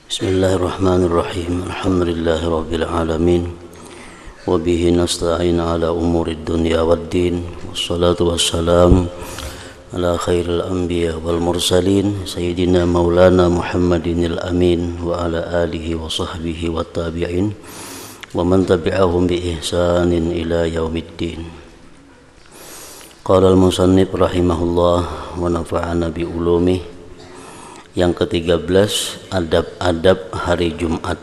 Bismillahirrahmanirrahim. Alhamdulillahirabbil alamin. Wa bihi nasta'in ala umurid dunya waddin. Wassalatu wassalam ala khairil anbiya wal mursalin sayyidina maulana Muhammadinil amin wa ala alihi wa sahbihi wat tabi'in wa man tabi'ahum bi ihsanin ila yaumiddin. Qala al-musannif rahimahullah wa nafa'ana bi ulumih. Yang ke-13, adab-adab hari Jumat.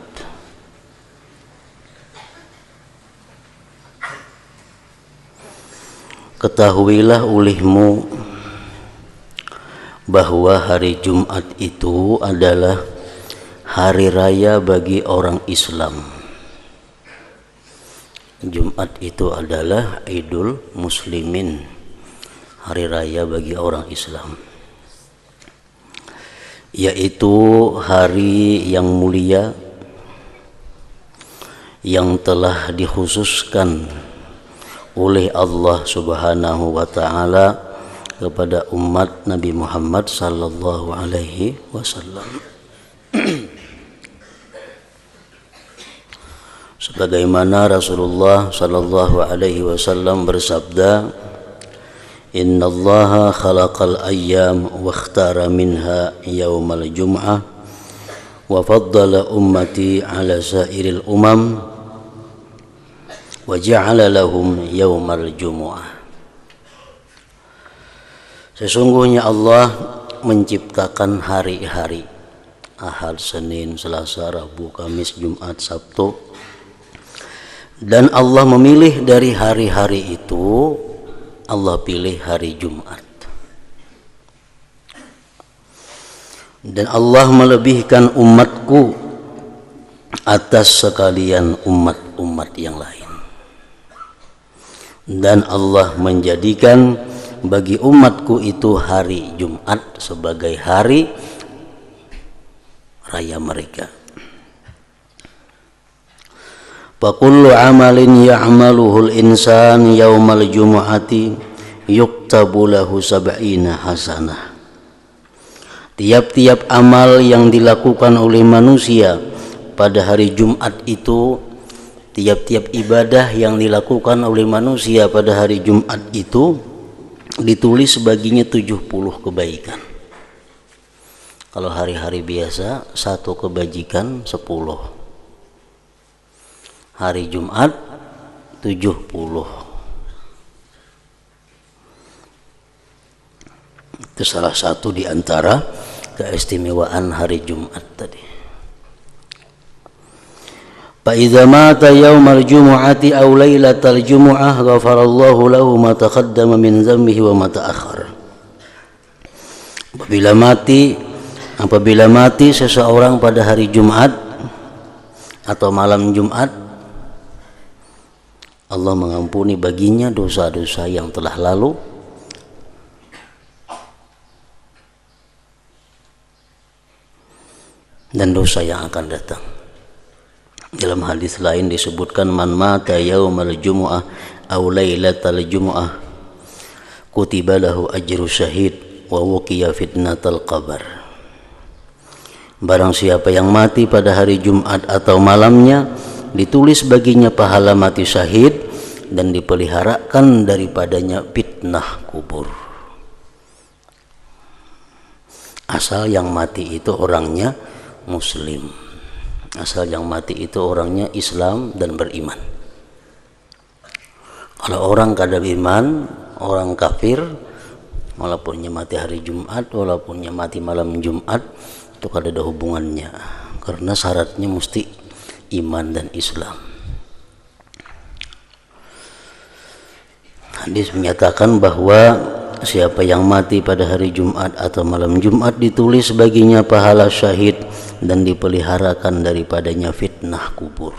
Ketahuilah olehmu bahwa hari Jumat itu adalah hari raya bagi orang Islam. Jumat itu adalah Idul Muslimin, hari raya bagi orang Islam, yaitu hari yang mulia yang telah dikhususkan oleh Allah Subhanahu wa taala kepada umat Nabi Muhammad sallallahu alaihi wasallam. Sebagaimana Rasulullah sallallahu alaihi wasallam bersabda, Innallaha khalaqal ayyam wa ikhtara minha yawmal jum'ah wa faddala ummati ala sairil umam wa ja'ala lahum yawmal jumu'ah. Sesungguhnya Allah menciptakan hari-hari Ahad, Senin, Selasa, Rabu, Kamis, Jumat, Sabtu, dan Allah memilih dari hari-hari itu, Allah pilih hari Jumat. Dan Allah melebihkan umatku atas sekalian umat-umat yang lain. Dan Allah menjadikan bagi umatku itu hari Jumat sebagai hari raya mereka. Fakullu amalin ya'maluhul insan yaumal jumu'ati yuktabu lahu sab'ina hasanah. Tiap-tiap amal yang dilakukan oleh manusia pada hari Jumat itu, tiap-tiap ibadah yang dilakukan oleh manusia pada hari Jumat itu ditulis baginya 70 kebaikan. Kalau hari-hari biasa 1 kebajikan 10. Hari Jumat 70. Itu salah satu di antara keistimewaan hari Jumat tadi. Fa idza mata yaumal jumu'ati aw lailatal jumu'ah ghafarallahu lahu ma taqaddama min dhanbihi wa ma ta'akhkhar. Apabila mati seseorang pada hari Jumat atau malam Jumat, Allah mengampuni baginya dosa-dosa yang telah lalu dan dosa yang akan datang. Dalam hadis lain disebutkan, man mata yaumal jumu'ah aw lailatal jumu'ah kutiba lahu ajru syahid wa wuqiya fitnatal qabr. Barang siapa yang mati pada hari Jumat atau malamnya, ditulis baginya pahala mati syahid dan dipeliharakan daripadanya fitnah kubur. Asal yang mati itu orangnya muslim, asal yang mati itu orangnya Islam dan beriman. Kalau orang kada beriman, orang kafir, walaupun mati hari Jumat, walaupun mati malam Jumat, itu kada ada hubungannya, karena syaratnya mesti iman dan Islam. Hadis menyatakan bahwa siapa yang mati pada hari Jumat atau malam Jumat ditulis baginya pahala syahid dan dipeliharakan daripadanya fitnah kubur.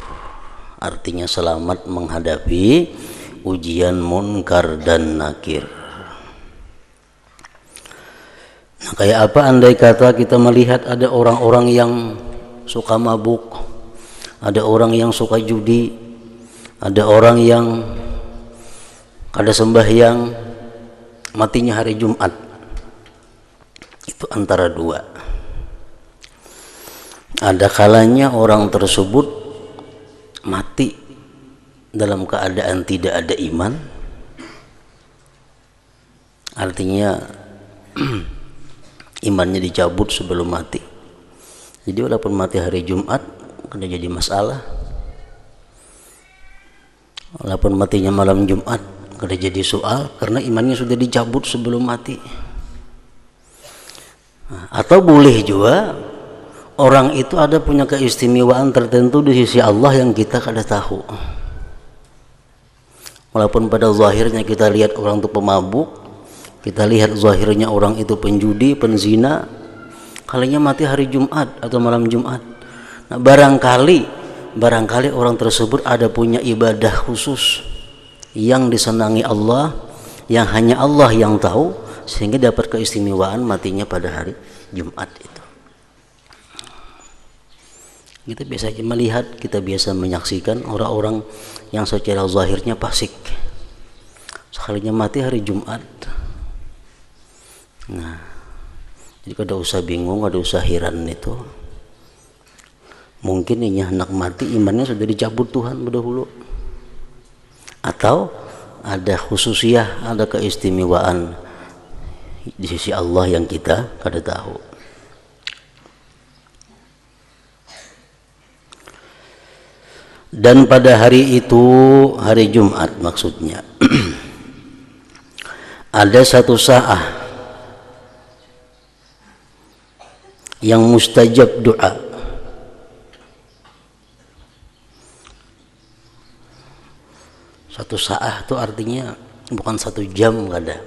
Artinya selamat menghadapi ujian munkar dan nakir. Nah, kayak apa andai kata kita melihat ada orang-orang yang suka mabuk, ada orang yang suka judi, ada orang yang kada sembahyang, matinya hari Jumat. Itu antara dua. Ada kalanya orang tersebut mati dalam keadaan tidak ada iman, artinya imannya dicabut sebelum mati. Jadi walaupun mati hari Jumat kada jadi masalah, walaupun matinya malam Jumat kada jadi soal karena imannya sudah dicabut sebelum mati. Atau boleh juga orang itu ada punya keistimewaan tertentu di sisi Allah yang kita kada tahu. Walaupun pada zahirnya kita lihat orang itu pemabuk, kita lihat zahirnya orang itu penjudi, penzina, kalinya mati hari Jumat atau malam Jumat. Nah, barangkali orang tersebut ada punya ibadah khusus yang disenangi Allah, yang hanya Allah yang tahu, sehingga dapat keistimewaan matinya pada hari Jumat itu. Kita biasa melihat, kita biasa menyaksikan orang-orang yang secara zahirnya fasik, sekalinya mati hari Jumat. Nah, jadi kada usah bingung, kada usah heran itu. Mungkin ini anak mati imannya sudah dicabut Tuhan dahulu, atau ada khususiyah, ada keistimewaan di sisi Allah yang kita kada tahu. Dan pada hari itu, hari Jumat maksudnya, ada satu saat yang mustajab doa. Satu saat itu artinya bukan 1 jam kada.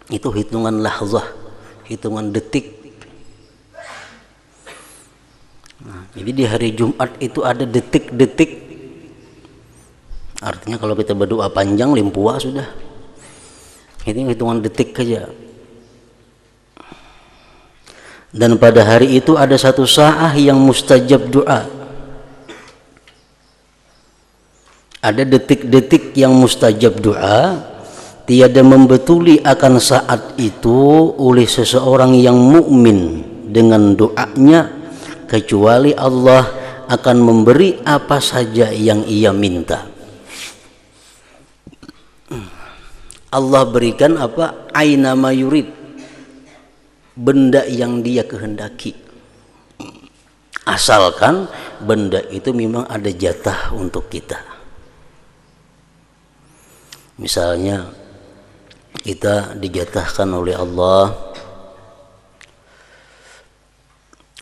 Itu hitungan lahzah, hitungan detik. Nah, jadi di hari Jumat itu ada detik-detik. Artinya kalau kita berdoa panjang limpua sudah. Ini hitungan detik saja. Dan pada hari itu ada satu saat yang mustajab doa. Ada detik-detik yang mustajab doa. Tiada membetuli akan saat itu oleh seseorang yang mukmin dengan doanya, kecuali Allah akan memberi apa saja yang ia minta. Allah berikan apa? Aina ma yurid, benda yang dia kehendaki, asalkan benda itu memang ada jatah untuk kita. Misalnya kita dijatahkan oleh Allah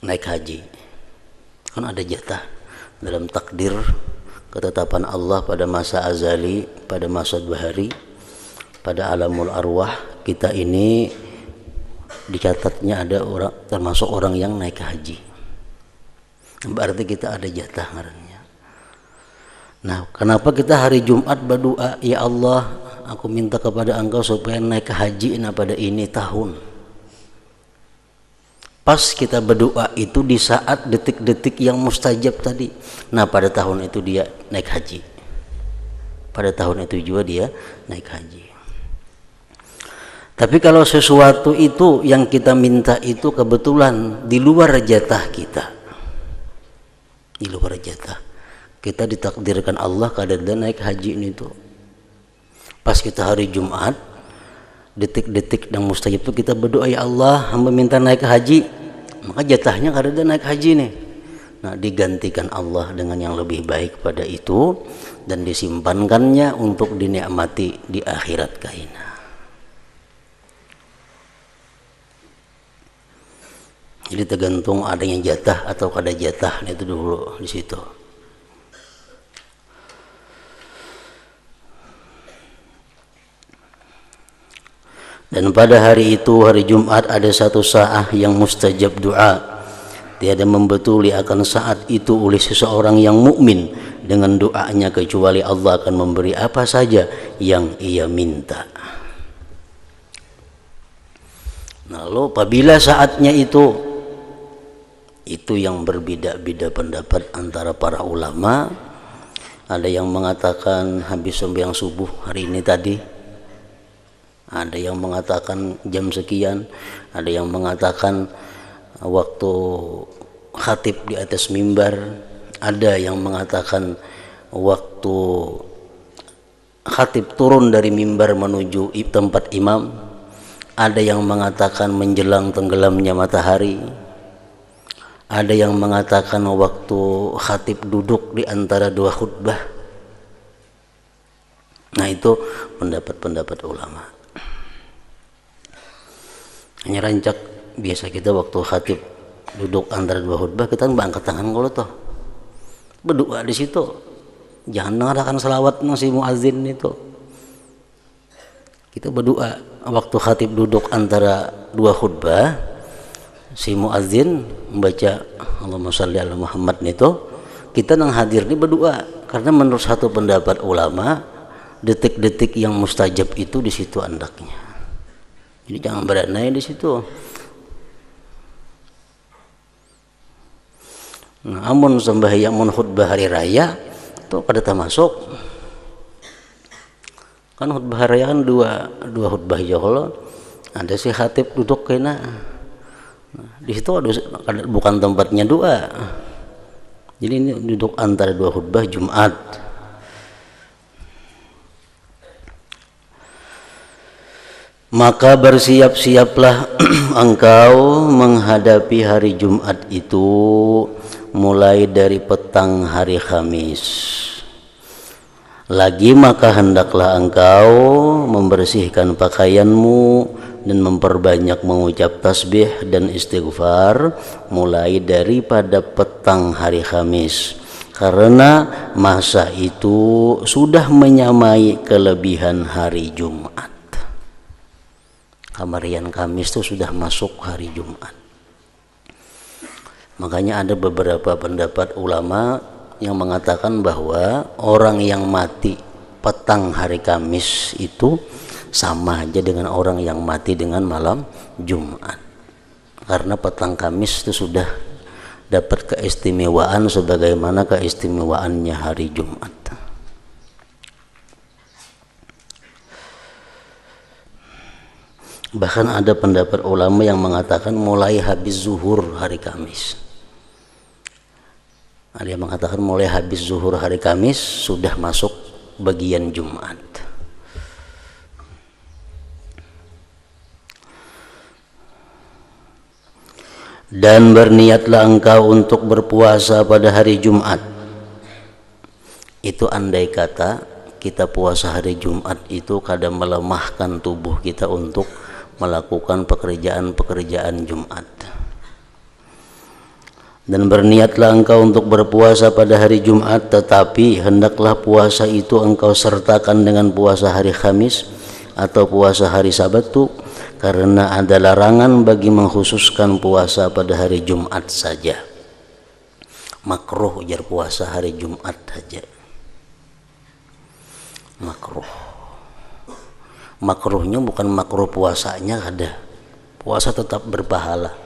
naik haji, kan ada jatah dalam takdir ketetapan Allah pada masa azali, pada masa bahari, pada alamul arwah. Kita ini dicatatnya ada orang, termasuk orang yang naik haji, berarti kita ada jatah ngarannya. Nah, kenapa kita hari Jumat berdoa, ya Allah, aku minta kepada Engkau supaya naik haji pada ini tahun. Pas kita berdoa itu di saat detik-detik yang mustajab tadi. Nah, pada tahun itu dia naik haji. Pada tahun itu juga dia naik haji. Tapi kalau sesuatu itu yang kita minta itu kebetulan di luar jatah kita, di luar jatah, kita ditakdirkan Allah kadang naik haji ini tuh. Pas kita hari Jumat, detik-detik yang mustajab itu kita berdoa, ya Allah, hamba minta naik haji, maka jatahnya kadang naik haji nih. Nah, digantikan Allah dengan yang lebih baik pada itu dan disimpankannya untuk dinikmati di akhirat kaina. Jadi tergantung adanya jatah atau kada jatah itu dulu di situ. Dan pada hari itu, hari Jumat, ada satu saat yang mustajab doa. Tiada membetuli akan saat itu oleh seseorang yang mukmin dengan doanya, kecuali Allah akan memberi apa saja yang ia minta. Lalu apabila saatnya itu yang berbeda-beda pendapat antara para ulama. Ada yang mengatakan habis sembahyang subuh hari ini tadi, ada yang mengatakan jam sekian, ada yang mengatakan waktu khatib di atas mimbar, ada yang mengatakan waktu khatib turun dari mimbar menuju tempat imam, ada yang mengatakan menjelang tenggelamnya matahari, ada yang mengatakan waktu khatib duduk di antara dua khutbah. Nah, itu pendapat-pendapat ulama. Hanya rancak biasa kita waktu khatib duduk antara dua khutbah, kita angkat tangan kalau toh berdoa di situ. Jangan mengadakan selawat si muazin itu. Kita berdoa waktu khatib duduk antara dua khutbah, si muazin membaca Allahumma shalli ala Muhammad itu, kita nang hadir ini berdoa, karena menurut satu pendapat ulama detik-detik yang mustajab itu di situ andaknya. Jadi jangan beranai di situ. Nah, amun sembahyang mun khutbah hari raya itu kada termasuk. Kan khutbah hari raya kan dua khutbah ya kalau ada si khatib duduk kena. Nah, di situ ada, bukan tempatnya doa. Jadi ini duduk antara dua khutbah Jumat. Maka bersiap-siaplah engkau menghadapi hari Jumat itu mulai dari petang hari Kamis. Lagi maka hendaklah engkau membersihkan pakaianmu dan memperbanyak mengucap tasbih dan istighfar mulai daripada petang hari Kamis, karena masa itu sudah menyamai kelebihan hari Jumat. Kamarian Kamis itu sudah masuk hari Jumat. Makanya ada beberapa pendapat ulama yang mengatakan bahwa orang yang mati petang hari Kamis itu sama aja dengan orang yang mati dengan malam Jumat, karena petang Kamis itu sudah dapat keistimewaan sebagaimana keistimewaannya hari Jumat. Bahkan ada pendapat ulama yang mengatakan mulai habis zuhur hari Kamis. Ada yang mengatakan mulai habis zuhur hari Kamis sudah masuk bagian Jumat. Dan berniatlah engkau untuk berpuasa pada hari Jumat. Itu andai kata kita puasa hari Jumat itu kadang melemahkan tubuh kita untuk melakukan pekerjaan-pekerjaan Jumat. Dan berniatlah engkau untuk berpuasa pada hari Jumat, tetapi hendaklah puasa itu engkau sertakan dengan puasa hari Kamis atau puasa hari Sabtu, karena ada larangan bagi mengkhususkan puasa pada hari Jumat saja. Makruh ujar puasa hari Jumat saja. Makruh. Makruhnya bukan makruh puasanya ada. Puasa tetap berpahala.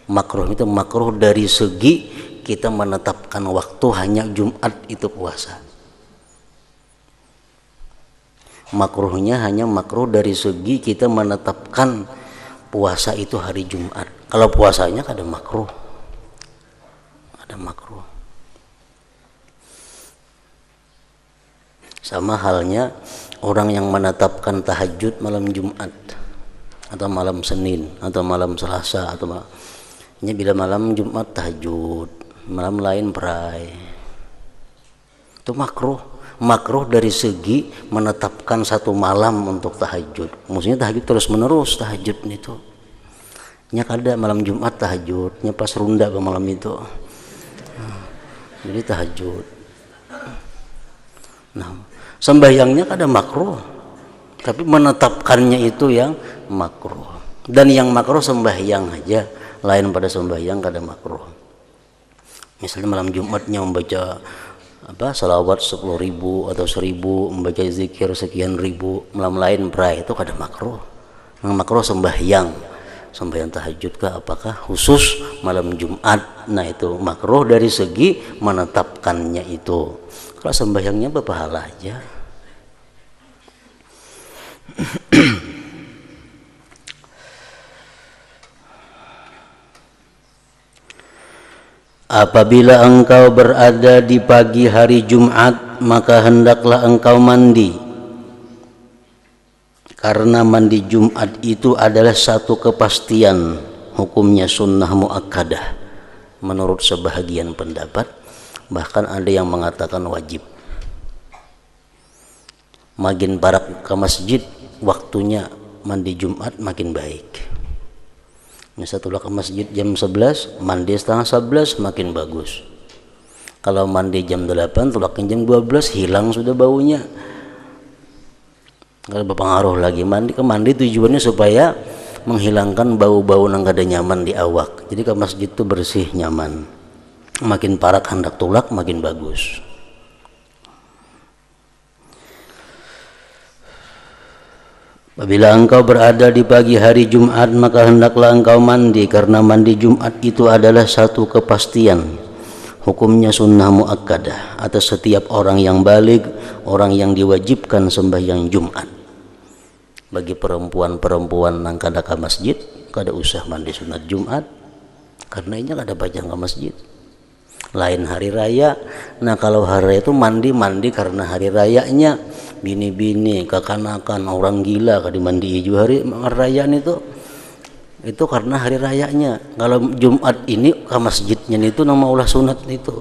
Makruh itu makruh dari segi kita menetapkan waktu hanya Jumat itu puasa. Makruhnya hanya makruh dari segi kita menetapkan puasa itu hari Jumat. Kalau puasanya kada makruh. Ada makruh. Sama halnya orang yang menetapkan tahajud malam Jumat atau malam Senin atau malam Selasa atau ini bila malam Jumat tahajud, malam lain berai. Itu makruh. Makruh dari segi menetapkan satu malam untuk tahajud. Maksudnya tahajud terus menerus tahajud itu. Nya kada malam Jumat tahajud, nya pas runda ke malam itu. Jadi tahajud. Nah, sembahyangnya kada makruh, tapi menetapkannya itu yang makruh. Dan yang makruh sembahyang aja, lain pada sembahyang kada makruh. Misalnya malam Jumatnya membaca salawat 10.000 atau 1.000, membaca zikir sekian ribu, malam lain berai, itu kada makruh. Yang makruh sembahyang tahajud kah apakah khusus malam Jumat. Nah itu makruh dari segi menetapkannya itu. Kalau sembahyangnya berpahala aja. Apabila engkau berada di pagi hari Jumat, maka hendaklah engkau mandi. Karena mandi Jumat itu adalah satu kepastian, hukumnya sunnah muakkadah menurut sebahagian pendapat, bahkan ada yang mengatakan wajib. Makin barak ke masjid, waktunya mandi Jumat makin baik. Misalnya ke masjid jam 11, mandi setengah 11 makin bagus. Kalau mandi jam 8, tulak jam 12, hilang sudah baunya. Kalau berpengaruh lagi mandi tujuannya supaya menghilangkan bau-bau yang kada nyaman di awak. Jadi ke masjid itu bersih, nyaman. Makin parak hendak tulak makin bagus. Apabila engkau berada di pagi hari Jumat, maka hendaklah engkau mandi, karena mandi Jumat itu adalah satu kepastian, hukumnya sunnah muakkadah atas setiap orang yang baligh, orang yang diwajibkan sembahyang Jumat. Bagi perempuan-perempuan yang kada ke masjid, kada usah mandi sunat Jumat, karena ini kada baca ke masjid. Lain hari raya. Nah kalau hari raya itu mandi karena hari rayanya. Bini-bini, kekanakan, orang gila kada mandi juga hari rayaan itu karena hari rayanya. Kalau Jumat ini ke masjidnya itu nama ulah sunat itu.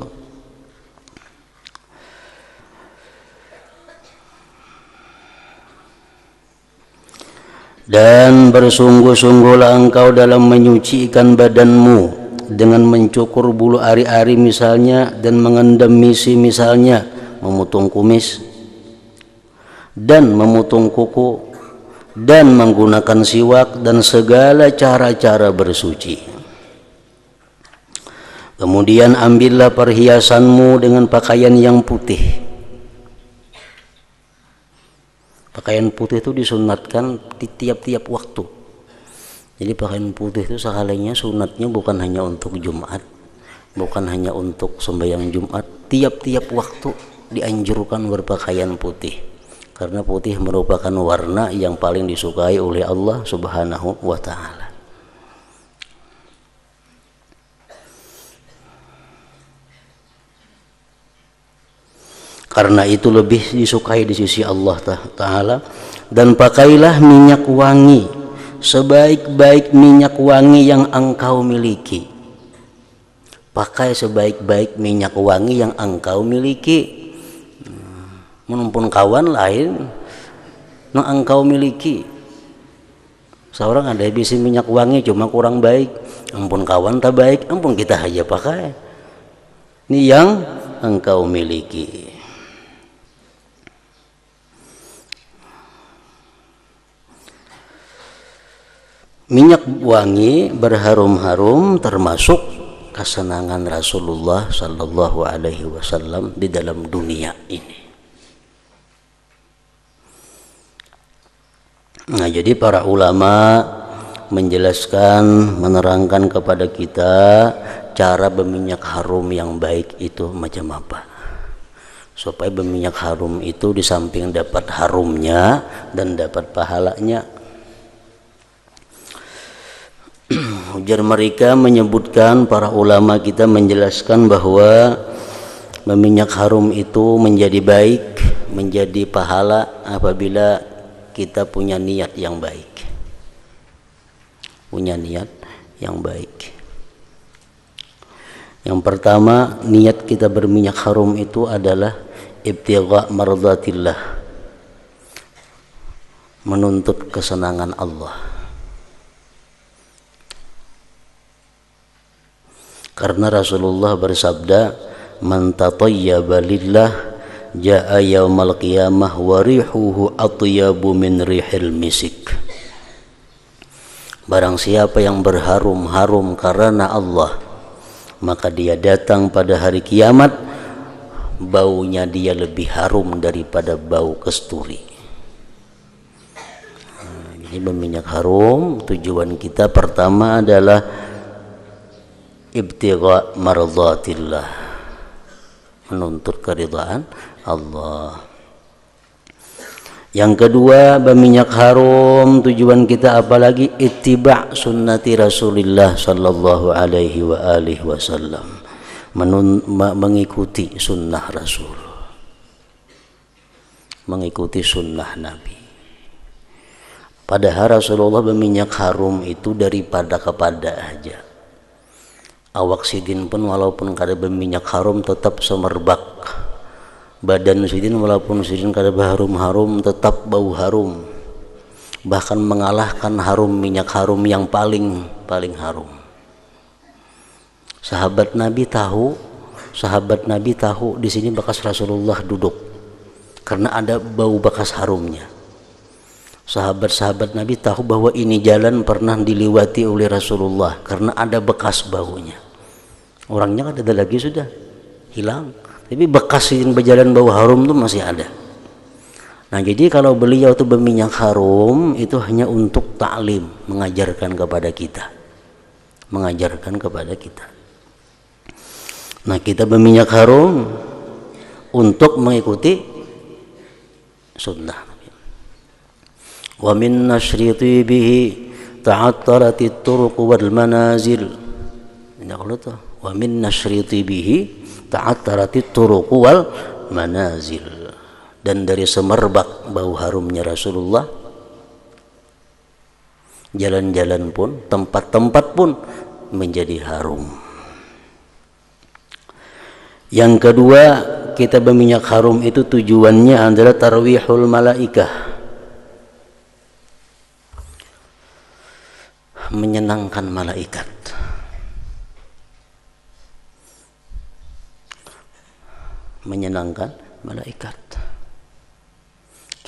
Dan bersungguh-sungguhlah engkau dalam menyucikan badanmu dengan mencukur bulu ari-ari misalnya, dan mengendam misi misalnya, memotong kumis dan memotong kuku, dan menggunakan siwak, dan segala cara-cara bersuci. Kemudian ambillah perhiasanmu dengan pakaian yang putih. Pakaian putih itu disunatkan di tiap-tiap waktu. Jadi pakaian putih itu sekalinya sunatnya bukan hanya untuk Jumat, bukan hanya untuk sembahyang Jumat, tiap-tiap waktu dianjurkan berpakaian putih. Karena putih merupakan warna yang paling disukai oleh Allah Subhanahu wa ta'ala. Karena itu lebih disukai di sisi Allah Ta'ala. Dan pakailah minyak wangi, sebaik-baik minyak wangi yang engkau miliki. Pakai sebaik-baik minyak wangi yang engkau miliki. Menumpun kawan lain yang engkau miliki. Seorang ada bisi minyak wangi cuma kurang baik, ampun kawan tak baik, ampun kita aja pakai. Ini yang engkau miliki. Minyak wangi berharum-harum termasuk kesenangan Rasulullah Sallallahu Alaihi Wasallam di dalam dunia ini. Nah, jadi para ulama menjelaskan, menerangkan kepada kita cara berminyak harum yang baik itu macam apa. Supaya berminyak harum itu di samping dapat harumnya dan dapat pahalanya. Ujar mereka menyebutkan, para ulama kita menjelaskan bahwa berminyak harum itu menjadi baik, menjadi pahala apabila kita punya niat yang baik. Punya niat yang baik. Yang pertama, niat kita berminyak harum itu adalah ibtigha mardatillah, menuntut kesenangan Allah. Karena Rasulullah bersabda, man tatayyaba lillah jaa yaumal qiyamah wa rihuhu atyabu min rihil misik. Barang siapa yang berharum-harum karena Allah, maka dia datang pada hari kiamat, baunya dia lebih harum daripada bau kasturi. Jadi berminyak harum, tujuan kita pertama adalah ibtigha mardatillah, menuntut keridhaan Allah. Yang kedua, berminyak harum tujuan kita apalagi ittiba' sunnati Rasulillah sallallahu alaihi wa alihi wasallam, mengikuti sunnah Rasul, mengikuti sunnah Nabi. Padahal Rasulullah berminyak harum itu daripada kepada aja. Awak sidin pun walaupun kada berminyak harum tetap semerbak. Badan sidin walaupun sidin kada berharum-harum tetap bau harum. Bahkan mengalahkan harum minyak harum yang paling harum. Sahabat Nabi tahu di sini bekas Rasulullah duduk karena ada bau bekas harumnya. Sahabat-sahabat Nabi tahu bahwa ini jalan pernah dilewati oleh Rasulullah karena ada bekas baunya. Orangnya kan ada lagi sudah hilang, tapi bekas yang berjalan bau harum itu masih ada. Nah, jadi kalau beliau itu berminyak harum itu hanya untuk ta'lim, mengajarkan kepada kita. Nah, kita berminyak harum untuk mengikuti sunnah. Wa min nashri tibihi ta'attarat turuq wal manazil. Ini kalau tuh wa min nashri tibihi ta'attarat turuq wal manazil. Dan dari semerbak bau harumnya Rasulullah, jalan-jalan pun, tempat-tempat pun menjadi harum. Yang kedua, kita berminyak harum itu tujuannya adalah tarwihul malaikah, menyenangkan malaikat.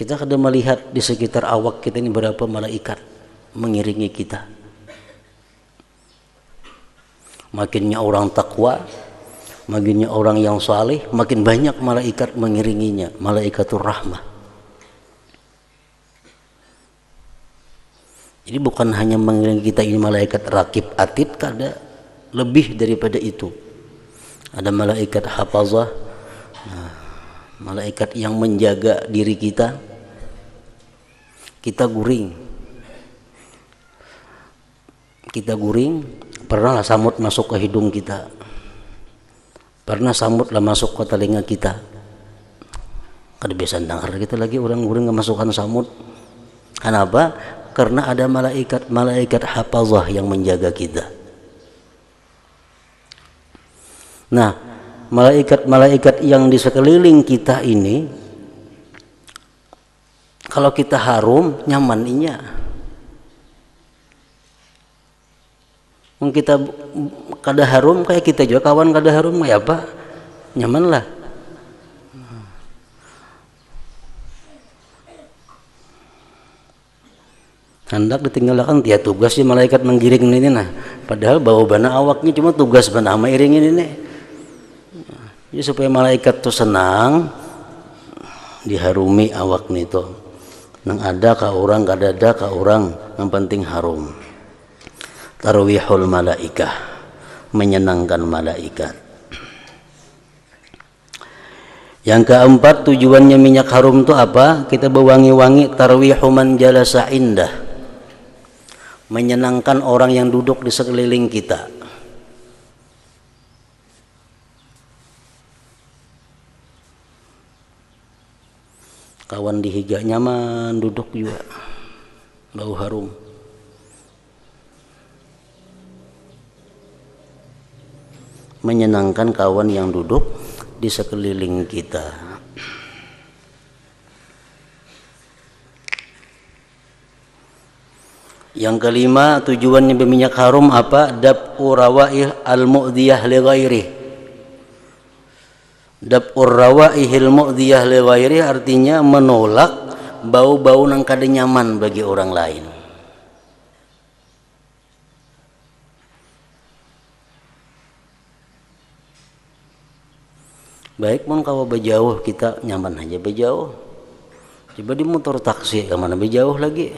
Kita kadang melihat di sekitar awak kita ini berapa malaikat mengiringi kita. Makinnya orang takwa, makinnya orang yang saleh, makin banyak malaikat mengiringinya, malaikatur rahmah. Jadi bukan hanya mengiringi kita ini malaikat rakib atid, kada, lebih daripada itu. Ada malaikat hafazah, malaikat yang menjaga diri kita. Kita guring, pernah samut masuk ke hidung kita, pernah samutlah masuk ke telinga kita. Kada biasa dengar kita lagi orang guring ngemasukkan samut. Kenapa? Karena ada malaikat hafazah yang menjaga kita. Nah, malaikat yang di sekeliling kita ini, kalau kita harum nyaman inya. Kita kada harum kayak kita juga kawan kada harum kayak apa? Nyaman lah. Hendak ditinggalkan dia tugas si malaikat menggiring ini nah. Padahal bawa bana awaknya cuma tugas bana ama iringin ini. Jadi supaya malaikat tuh senang diharumi awak nito. Nang ada ka orang, kada ada ka orang, yang penting harum. Tarwihul malaikah, menyenangkan malaikat. Yang keempat, tujuannya minyak harum itu apa? Kita berwangi-wangi, tarwihu man jalasa indah, menyenangkan orang yang duduk di sekeliling kita. Kawan dihiga nyaman duduk juga, bau harum. Menyenangkan kawan yang duduk di sekeliling kita. Yang kelima, tujuannya berminyak harum apa? Dab'u rawaih al-mu'diyah li ghairih. Dab'ur rawaihil mu'diyah li ghairih artinya menolak bau-bau nang kada nyaman bagi orang lain. Baik pun kalau berjauh kita nyaman aja berjauh. Coba di motor taksi kemana berjauh lagi.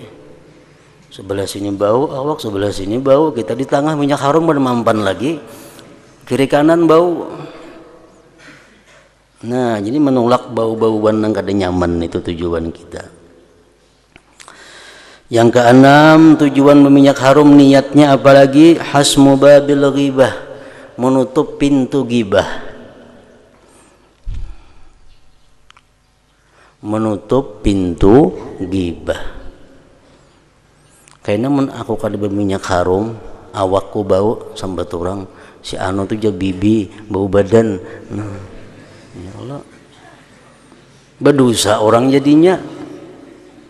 Sebelah sini bau awak, sebelah sini bau, kita di tengah minyak harum bermampan lagi, kiri kanan bau. Nah, jadi menolak bau-bauan yang kada nyaman itu tujuan kita. Yang keenam, tujuan berminyak harum niatnya apalagi hasmu babil ghibah, menutup pintu ghibah. Menutup pintu ghibah. Kayaknya mun aku kada berminyak harum, awakku bau sambat orang si anu tuh jadi bibi bau badan. Nah, ya Allah, berdosa orang jadinya.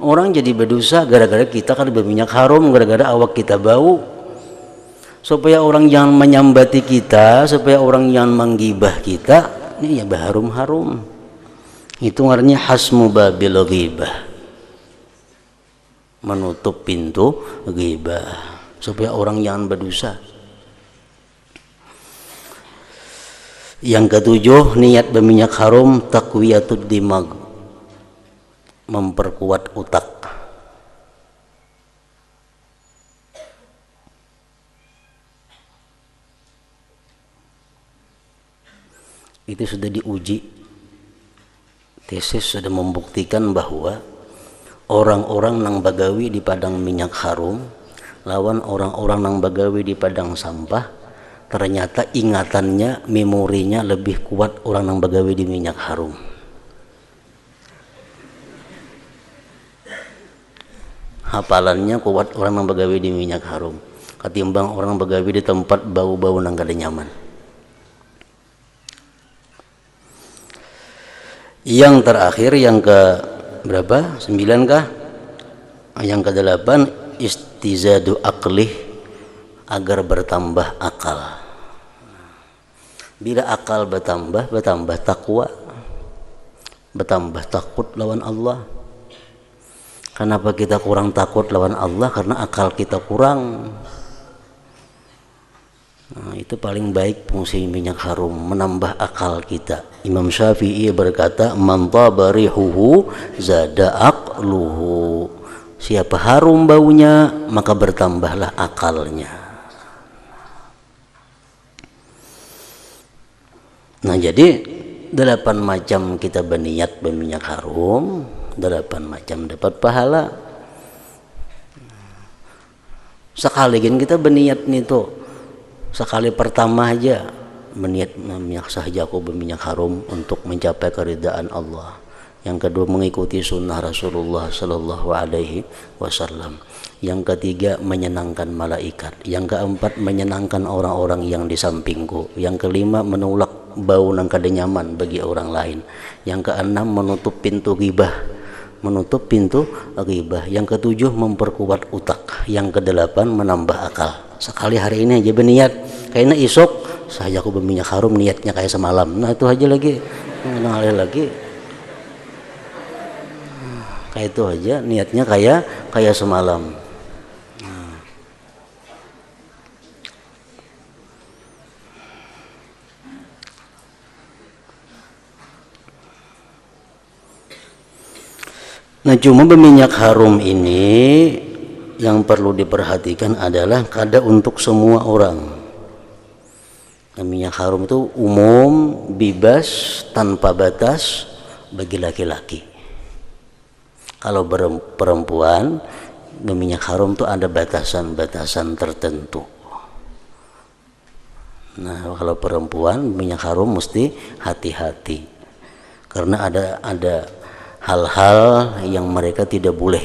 Orang jadi berdosa gara-gara kita kada berminyak harum, gara-gara awak kita bau. Supaya orang yang menyambati kita, supaya orang yang menggibah kita, ini ya berharum-harum. Itu artinya hasmu babil ghibah, menutup pintu ghibah supaya orang jangan berdosa. Yang ketujuh, niat berminyak harum taqwiyatud dimag, memperkuat otak. Itu sudah diuji. Tesis sudah membuktikan bahwa orang-orang nang bagawi di padang minyak harum lawan orang-orang nang bagawi di padang sampah, ternyata ingatannya, memorinya lebih kuat orang nang bagawi di minyak harum. Hafalannya kuat orang nang bagawi di minyak harum ketimbang orang bagawi di tempat bau-bau nang kada nyaman. Yang terakhir, yang ke berapa? 9 kah? Yang ke-8, istizadu aqlih, agar bertambah akal. Bila akal bertambah takwa, bertambah takut lawan Allah. Kenapa kita kurang takut lawan Allah? Karena akal kita kurang. Nah, itu paling baik fungsi minyak harum, menambah akal kita. Imam Syafi'i berkata, man taba rihuhu zada aqluhu. Siapa harum baunya, maka bertambahlah akalnya. Nah, jadi 8 macam kita berniat berminyak harum, 8 macam dapat pahala. Sekali kita berniat nih tuh, sekali pertama aja berniat minyak sahaja aku berminyak harum untuk mencapai keridaan Allah. Yang kedua, mengikuti sunnah Rasulullah Sallallahu Alaihi Wasallam. Yang ketiga, menyenangkan malaikat. Yang keempat, menyenangkan orang-orang yang di sampingku. Yang kelima, menolak bau nang kada nyaman bagi orang lain. Yang keenam, menutup pintu ghibah. Menutup pintu ghibah. Yang ketujuh, memperkuat utak. Yang kedelapan, menambah akal. Sekali hari ini aja berniat, kayaknya isok saja aku berminyak harum, niatnya kayak semalam. Nah itu aja lagi, lagi kayak itu aja, niatnya kayak semalam. Nah cuma berminyak harum ini yang perlu diperhatikan adalah kada untuk semua orang. Nah, minyak harum itu umum, bebas, tanpa batas bagi laki-laki. Kalau perempuan, minyak harum itu ada batasan-batasan tertentu. Nah, kalau perempuan minyak harum mesti hati-hati. Karena ada hal-hal yang mereka tidak boleh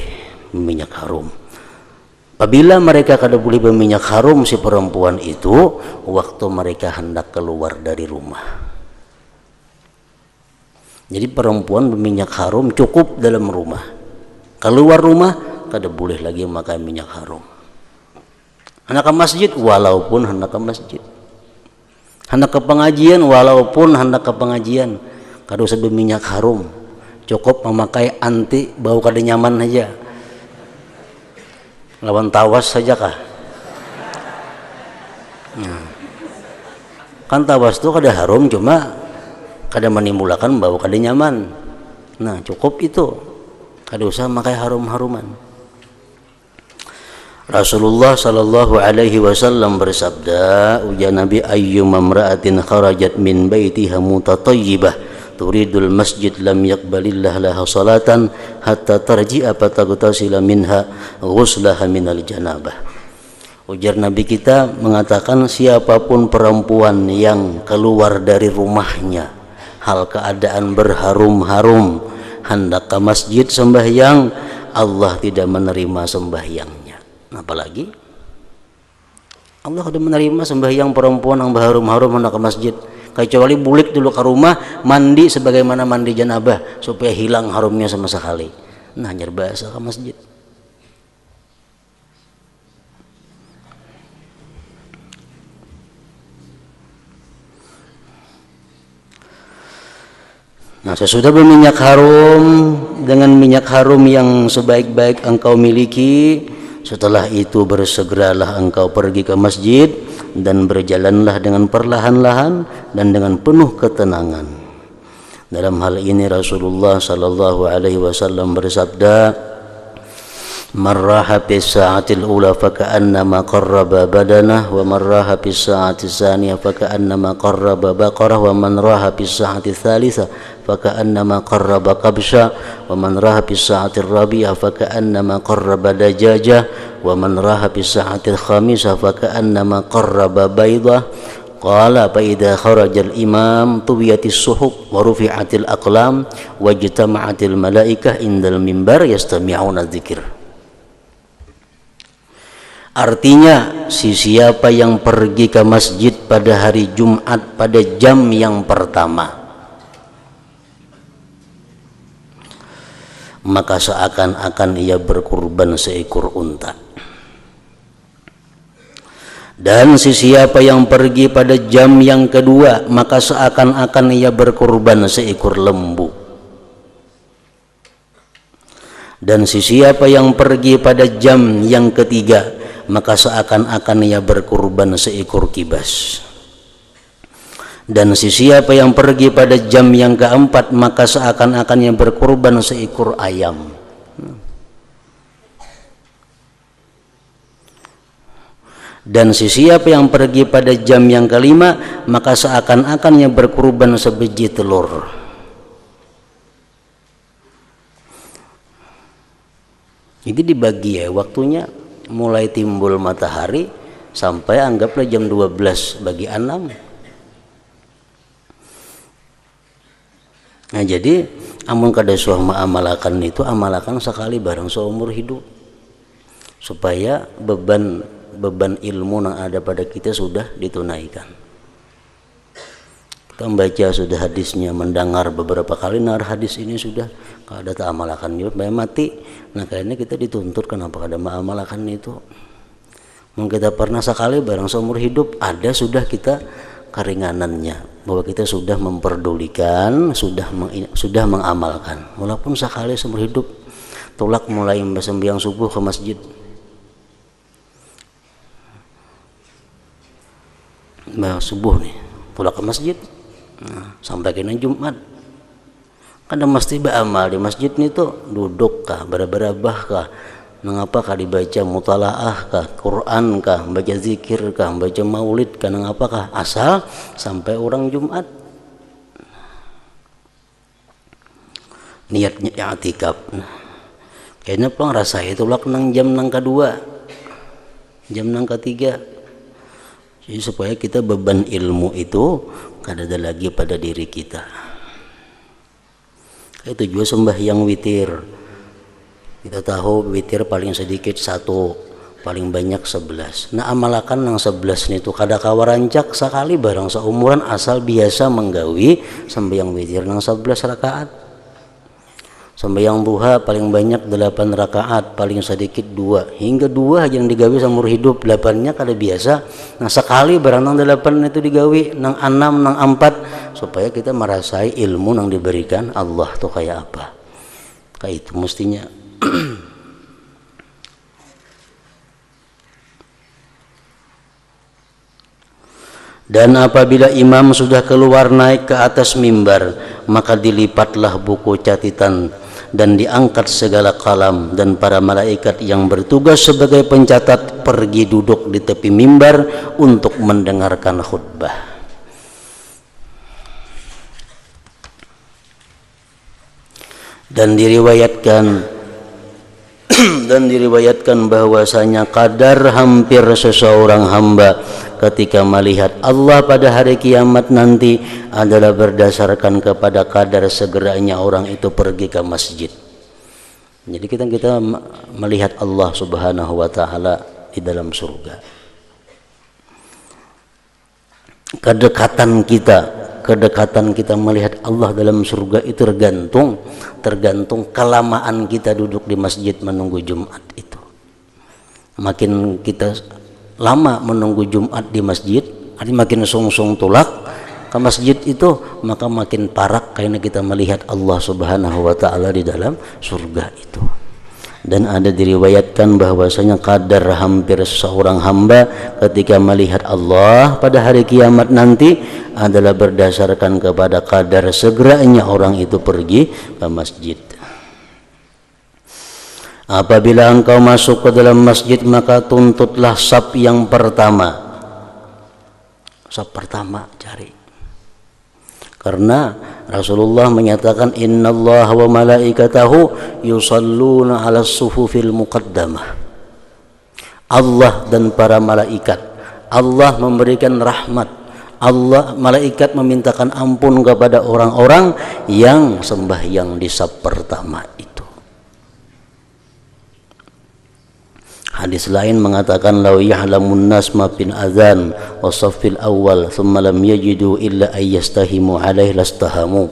minyak harum. Apabila mereka kada boleh berminyak harum si perempuan itu waktu mereka hendak keluar dari rumah. Jadi perempuan berminyak harum cukup dalam rumah. Keluar rumah kada boleh lagi memakai minyak harum. Hendak ke masjid walaupun hendak ke masjid. Hendak ke pengajian walaupun hendak ke pengajian kada usah berminyak harum. Cukup memakai anti bau kada nyaman aja. Lawan tawas saja kah? Nah, kan tawas itu kada harum, cuma kada menimbulkan bau kada nyaman. Nah cukup itu, kada usah pakai harum-haruman. Rasulullah Sallallahu Alaihi Wasallam bersabda, ujar Nabi, ayyuma imra'atin kharajat min baitiha mutatayyibah turidul masjid lam yaqbalillah laha salatan hatta tarji'a fataghtasila minha ghuslaha minal janabah Ujar Nabi kita mengatakan, siapapun perempuan yang keluar dari rumahnya hal keadaan berharum-harum hendak ke masjid sembahyang, Allah tidak menerima sembahyangnya. Apalagi Allah sudah menerima sembahyang perempuan yang berharum-harum hendak ke masjid, kecuali bulik dulu ke rumah mandi sebagaimana mandi janabah supaya hilang harumnya sama sekali. Nah, hanya bahasa ke masjid. Nah, sesudah berminyak harum dengan minyak harum yang sebaik-baik engkau miliki, setelah itu bersegeralah engkau pergi ke masjid dan berjalanlah dengan perlahan-lahan dan dengan penuh ketenangan. Dalam hal ini Rasulullah sallallahu alaihi wasallam bersabda, "Man raha fi sa'atil ula faka'annama qarraba badanah wa man raha fi sa'atis tsaniyah faka'annama qarraba baqarah wa man raha fi sa'atis tsalitsah faka'annama qarraba kabsha wa man raha fi sa'atir rabi'ah faka'annama qarraba dajajah wa man raha fi sa'atil khamisah faka'annama qarraba baydah." Qala fa idza kharajal imam tuwiyatis suhuf wa rufi'atil aqlam wa ijtama'atil malaikah indal mimbar yastami'una dzikr. Artinya, siapa yang pergi ke masjid pada hari Jumat pada jam yang pertama, maka seakan-akan ia berkurban seekor unta. Dan siapa yang pergi pada jam yang kedua, maka seakan-akan ia berkurban seekor lembu. Dan siapa yang pergi pada jam yang ketiga, maka seakan-akan ia berkurban seekor kibas. Dan siapa yang pergi pada jam yang keempat, maka seakan-akan ia berkurban seekor ayam. Dan siapa yang pergi pada jam yang kelima, maka seakan-akan ia berkurban sebiji telur. Jadi dibagi ya waktunya, mulai timbul matahari sampai anggaplah jam 12 bagi 6. Nah, jadi amun kada suah amalakan itu, amalakan sekali barang seumur hidup, supaya beban ilmu yang ada pada kita sudah ditunaikan. Kita membaca sudah hadisnya, mendengar beberapa kali nar hadis ini sudah kada tak amalakan juga mati. Nah, kayaknya kita dituntut kenapa kada mengamalkan itu. Mungkin kita pernah sekali barang seumur hidup ada sudah kita keringanannya, bahwa kita sudah memperdulikan, sudah mengamalkan. Walaupun sekali seumur hidup, tolak mulai sembahyang subuh ke masjid, subuh nih tolak ke masjid, nah, sampai kena Jumat kan mesti beramal di masjid nih tuh, duduk kah, berabah kah, mengapa kah dibaca mutalaah kah, Quran kah, baca zikir kah, baca maulid kah, mengapa kah, asal sampai orang Jumat niatnya i'tikaf. Nah, kayaknya pulang rasa itu lak nang jam nang kedua, jam nang ketiga. Jadi supaya kita beban ilmu itu kada ada lagi pada diri kita. Itu juga sembahyang witir. Kita tahu witir paling sedikit 1, paling banyak 11. Nah, amalakan yang 11 itu kada kawarancak sekali barang seumuran asal biasa menggawi sembahyang witir yang 11 rakaat. Sembahyang duha paling banyak 8 rakaat, paling sedikit 2, hingga 2 aja yang digawi seumur hidup, 8-nya kada biasa. Nah, sekali barang nang 8 itu digawi, nang 6, nang 4, supaya kita merasai ilmu yang diberikan Allah tuh kayak apa. Kayak itu mestinya. Dan apabila imam sudah keluar naik ke atas mimbar, maka dilipatlah buku catatan dan diangkat segala kalam, dan para malaikat yang bertugas sebagai pencatat pergi duduk di tepi mimbar untuk mendengarkan khutbah. Dan diriwayatkan Dan diriwayatkan bahwasanya kadar hampir seseorang hamba ketika melihat Allah pada hari kiamat nanti adalah berdasarkan kepada kadar segeranya orang itu pergi ke masjid. Jadi kita melihat Allah Subhanahu wa taala di dalam surga. Kedekatan kita melihat Allah dalam surga itu tergantung kelamaan kita duduk di masjid menunggu Jumat itu. Makin kita lama menunggu Jumat di masjid, makin sungsung tulak ke masjid itu, maka makin parak karena kita melihat Allah Subhanahu wa taala di dalam surga itu. Dan ada diriwayatkan bahwasanya kadar hampir seorang hamba ketika melihat Allah pada hari kiamat nanti adalah berdasarkan kepada kadar segeranya orang itu pergi ke masjid. Apabila engkau masuk ke dalam masjid, maka tuntutlah saf yang pertama. Saf pertama cari. Karena Rasulullah menyatakan innallaha wa malaikatahu yusalluna 'alas sufufil muqaddamah. Allah dan para malaikat, Allah memberikan rahmat, malaikat memintakan ampun kepada orang-orang yang sembahyang di saf pertama itu. Hadis lain mengatakan law ya'lamun nas ma bin adzan wa saffil awal thumma lam yajidu illa ayyastahimu alaihi lastahamu.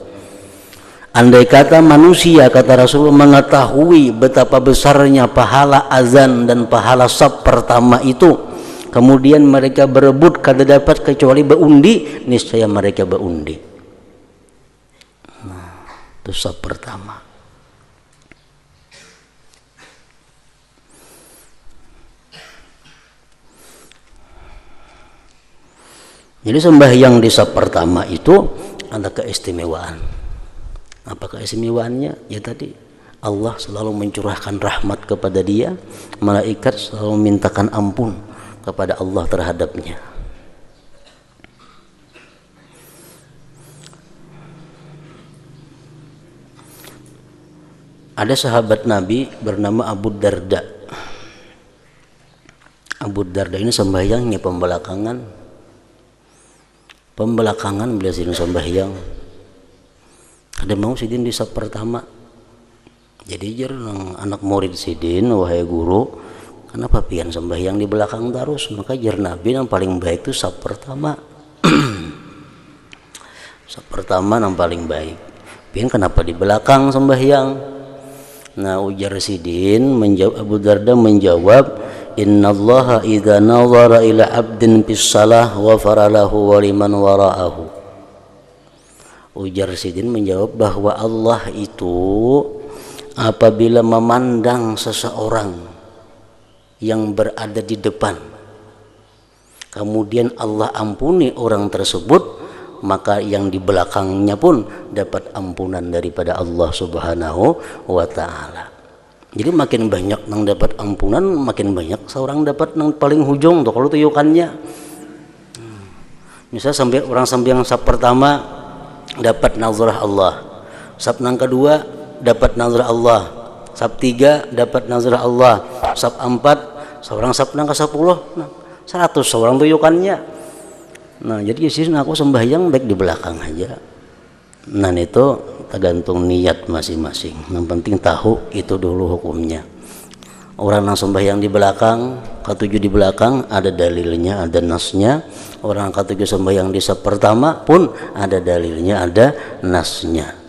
Andai kata manusia, kata Rasulullah, mengetahui betapa besarnya pahala azan dan pahala saf pertama itu, kemudian mereka berebut kada dapat kecuali berundi, niscaya mereka berundi. Nah, itu saf pertama. Jadi sembahyang di saf pertama itu ada keistimewaan. Apa keistimewaannya? Ya tadi Allah selalu mencurahkan rahmat kepada dia, malaikat selalu memintakan ampun kepada Allah terhadapnya. Ada sahabat Nabi bernama Abu Darda. Abu Darda ini sembahyangnya pembelakangan beliau sidin sembahyang. Ada mau sidin di saf pertama. Jadi anak murid sidin, wahai guru, kenapa pian sembahyang di belakang terus? Maka jar Nabi yang paling baik itu saf pertama. Saf pertama yang paling baik. Pian kenapa di belakang sembahyang? Nah, ujar sidin menjawab, Abu Darda menjawab, innallaha idza nazara ila abdin bis salah wa faralahu wa liman wara'ahu. Ujar sidin menjawab bahwa Allah itu apabila memandang seseorang yang berada di depan, kemudian Allah ampuni orang tersebut, maka yang di belakangnya pun dapat ampunan daripada Allah Subhanahu wa ta'ala. Jadi makin banyak yang dapat ampunan, makin banyak seorang dapat yang paling hujung tuh kalau tuyukannya. Misal orang sampai yang saf pertama dapat nazarah Allah, saf yang kedua dapat nazarah Allah, saf 3 dapat nazarah Allah, saf 4 seorang saf yang ke-10 100 seorang tuyukannya. Nah, jadi sih aku sembahyang baik di belakang aja. Nah, itu tergantung niat masing-masing. Yang penting tahu itu dulu hukumnya. Orang yang sembahyang di belakang, ketujuh di belakang, ada dalilnya, ada nasnya. Orang ketujuh sembahyang di saf pertama pun ada dalilnya, ada nasnya.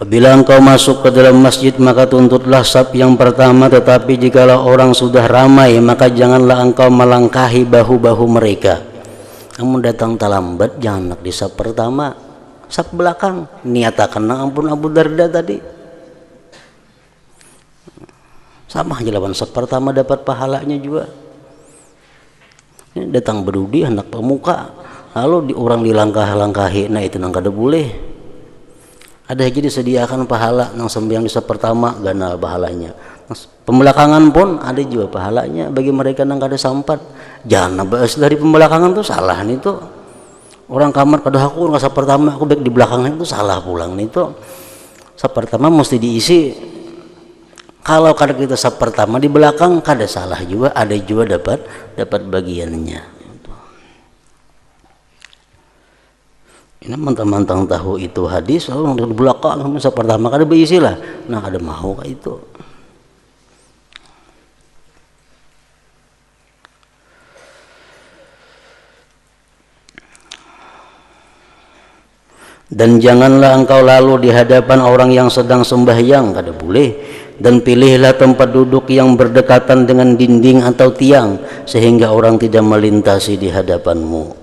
Apabila engkau masuk ke dalam masjid, maka tuntutlah saf yang pertama, tetapi jikalau orang sudah ramai, maka janganlah engkau melangkahi bahu-bahu mereka. Kamu datang terlambat, jangan nak di saf pertama, saf belakang. Niatakan ampun Abu Darda tadi. Sama aja lawan saf pertama dapat pahalanya juga. Ini datang berudi anak pemuka, lalu orang dilangkah-langkahi, nah itu nang kada boleh. Ada jadi disediakan pahala nang sembahyang di saf pertama gana pahalanya. Pembelakangan pun ada juga pahalanya bagi mereka yang kada sampat. Jangan bahas dari pembelakangan tuh salah nih tuh. Orang kamar kada aku nggak pertama aku baik di belakangnya itu salah pulang nih tuh. Pertama mesti diisi. Kalau kada kita pertama di belakang kada salah juga, ada juga dapat bagiannya. Ini mentang-mentang tahu itu hadis, lalu di belakang masa pertama kada berisi lah. Nah kada mau kayak itu. Dan janganlah engkau lalu di hadapan orang yang sedang sembahyang, kada boleh. Dan pilihlah tempat duduk yang berdekatan dengan dinding atau tiang, sehingga orang tidak melintasi di hadapanmu.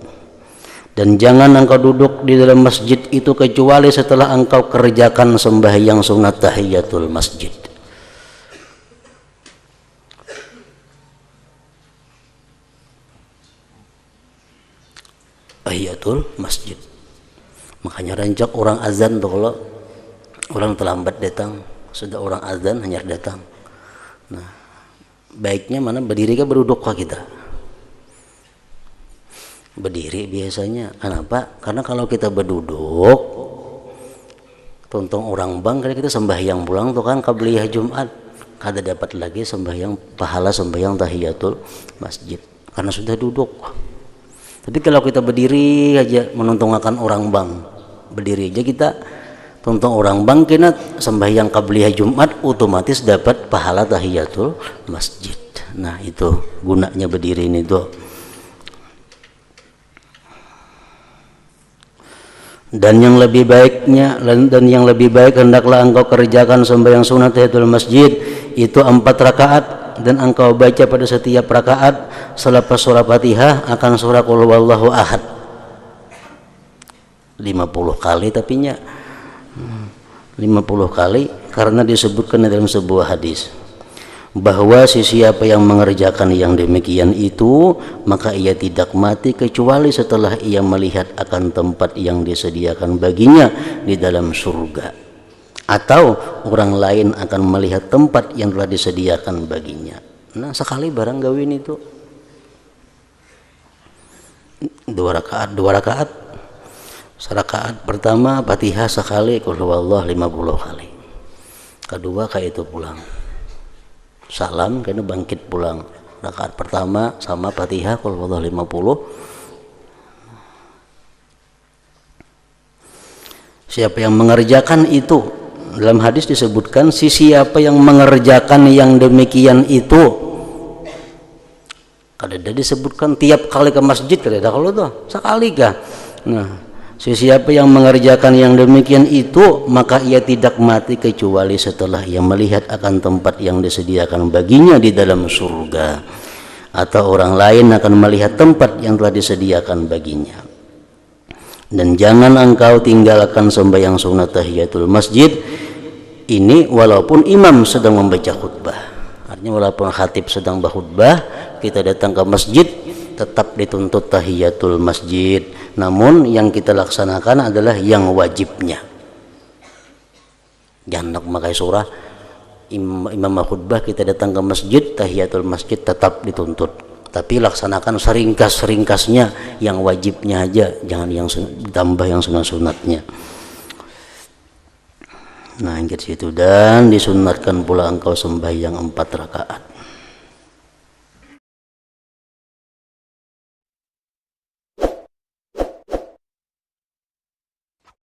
Dan jangan engkau duduk di dalam masjid itu kecuali setelah engkau kerjakan sembahyang sunat tahiyatul masjid. Tahiyatul masjid. Makanya rancak orang azan tuh kalau orang terlambat datang, sudah orang azan hanya datang. Nah, baiknya mana berdiri ke berduduk kah kita? Berdiri biasanya. Kenapa? Karena kalau kita berduduk tontong orang bang karena kita sembahyang pulang tuh kan qabliyah Jumat kada dapat lagi sembahyang pahala sembahyang tahiyatul masjid karena sudah duduk. Tapi kalau kita berdiri aja menuntungakan orang bang, berdiri aja kita tontong orang bang kena sembahyang qabliyah Jumat otomatis dapat pahala tahiyatul masjid. Nah itu gunanya berdiri ini tuh. Dan yang lebih baik hendaklah engkau kerjakan sembahyang sunat tahiyatul masjid itu 4 rakaat dan engkau baca pada setiap rakaat selepas surah Fatihah akan surah Qul huwallahu ahad 50 kali tapinya 50 kali karena disebutkan dalam sebuah hadis bahwa siapa yang mengerjakan yang demikian itu maka ia tidak mati kecuali setelah ia melihat akan tempat yang disediakan baginya di dalam surga atau orang lain akan melihat tempat yang telah disediakan baginya. Nah sekali barang gawin itu 2 rakaat serakaat pertama Fatihah sekali Qul huwallahu 50 kali kedua kayak itu pulang salam karena bangkit pulang rakaat pertama sama Fatihah Qul huwallahu 50. Siapa yang mengerjakan itu dalam hadis disebutkan siapa yang mengerjakan yang demikian itu kada disebutkan tiap kali ke masjid kada kalau tuh sekali kah. Nah siapa yang mengerjakan yang demikian itu maka ia tidak mati kecuali setelah ia melihat akan tempat yang disediakan baginya di dalam surga atau orang lain akan melihat tempat yang telah disediakan baginya. Dan jangan engkau tinggalkan sembahyang sunat tahiyatul masjid ini walaupun imam sedang membaca khutbah. Artinya walaupun khatib sedang berkhutbah kita datang ke masjid tetap dituntut tahiyatul masjid. Namun yang kita laksanakan adalah yang wajibnya. Jangan memakai surah imam khutbah kita datang ke masjid tahiyatul masjid tetap dituntut. Tapi laksanakan seringkasnya yang wajibnya aja, jangan yang ditambah yang sunat-sunatnya. Nah, yang situ dan disunatkan pula engkau sembahyang 4 rakaat.